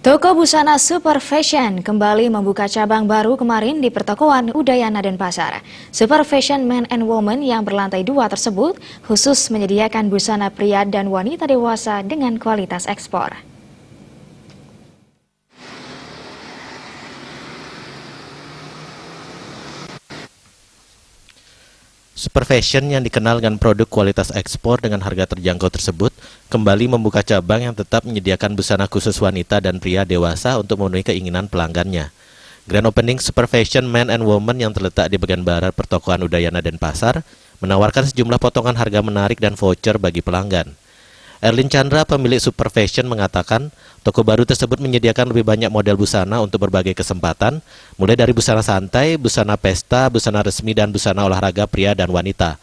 Toko busana Super Fashion kembali membuka cabang baru kemarin di pertokoan Udayana Denpasar. Super Fashion Men and Women yang berlantai 2 tersebut khusus menyediakan busana pria dan wanita dewasa dengan kualitas ekspor. Super Fashion yang dikenal dengan produk kualitas ekspor dengan harga terjangkau tersebut kembali membuka cabang yang tetap menyediakan busana khusus wanita dan pria dewasa untuk memenuhi keinginan pelanggannya. Grand Opening Super Fashion Men and Women yang terletak di bagian barat pertokoan Udayana Denpasar menawarkan sejumlah potongan harga menarik dan voucher bagi pelanggan. Erlin Chandra, pemilik Super Fashion, mengatakan toko baru tersebut menyediakan lebih banyak model busana untuk berbagai kesempatan, mulai dari busana santai, busana pesta, busana resmi, dan busana olahraga pria dan wanita.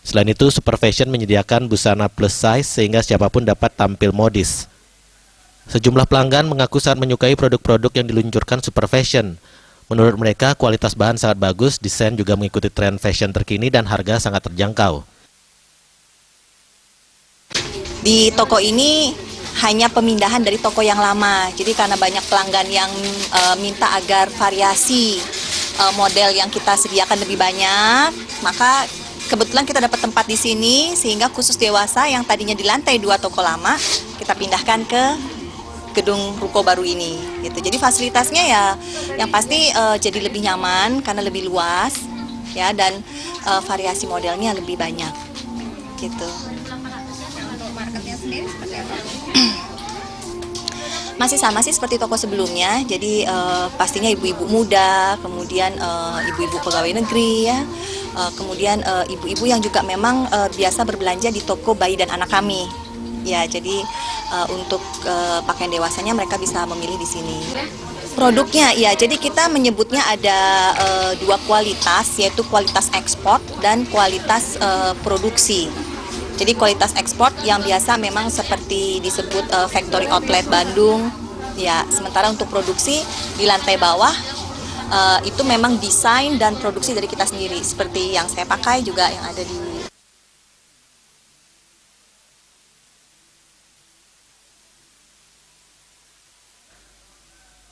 Selain itu, Super Fashion menyediakan busana plus size sehingga siapapun dapat tampil modis. Sejumlah pelanggan mengaku sangat menyukai produk-produk yang diluncurkan Super Fashion. Menurut mereka, kualitas bahan sangat bagus, desain juga mengikuti tren fashion terkini, dan harga sangat terjangkau. Di toko ini hanya pemindahan dari toko yang lama, jadi karena banyak pelanggan yang minta agar variasi model yang kita sediakan lebih banyak, maka kebetulan kita dapat tempat di sini sehingga khusus dewasa yang tadinya di lantai 2 toko lama kita pindahkan ke gedung ruko baru ini. Gitu. Jadi fasilitasnya ya yang pasti jadi lebih nyaman karena lebih luas, ya, dan variasi modelnya lebih banyak. Gitu. Masih sama sih seperti toko sebelumnya, jadi pastinya ibu-ibu muda, kemudian ibu-ibu pegawai negeri, ya, kemudian ibu-ibu yang juga memang biasa berbelanja di toko bayi dan anak kami, ya. Jadi untuk pakaian dewasanya mereka bisa memilih di sini. Produknya, ya, jadi kita menyebutnya ada dua kualitas, yaitu kualitas ekspor dan kualitas produksi. Jadi kualitas ekspor yang biasa memang seperti disebut factory outlet Bandung, ya. Sementara untuk produksi di lantai bawah itu memang desain dan produksi dari kita sendiri, seperti yang saya pakai juga yang ada di.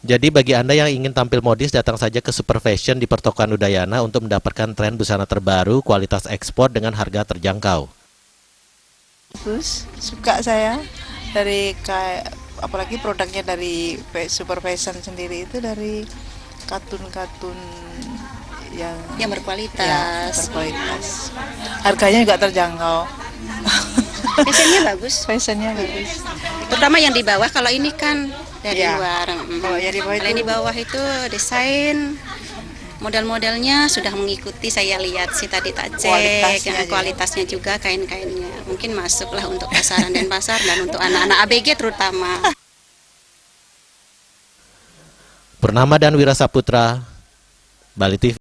Jadi bagi Anda yang ingin tampil modis, datang saja ke Super Fashion di pertokoan Udayana untuk mendapatkan tren busana terbaru, kualitas ekspor dengan harga terjangkau. Bagus, suka saya dari kayak apalagi produknya dari Super Fashion sendiri itu dari katun-katun yang berkualitas. Ya, berkualitas. Harganya juga terjangkau. Fashionnya bagus. Fashionnya bagus. Terutama yang di bawah, kalau ini kan dari Ya, luar. Kalau yang di bawah itu desain, model-modelnya sudah mengikuti, saya lihat sih tadi tak cek, kualitasnya juga kain-kainnya. Mungkin masuklah untuk pasaran Denpasar dan untuk anak-anak ABG terutama. Purnama dan Wira Saputra, Bali TV.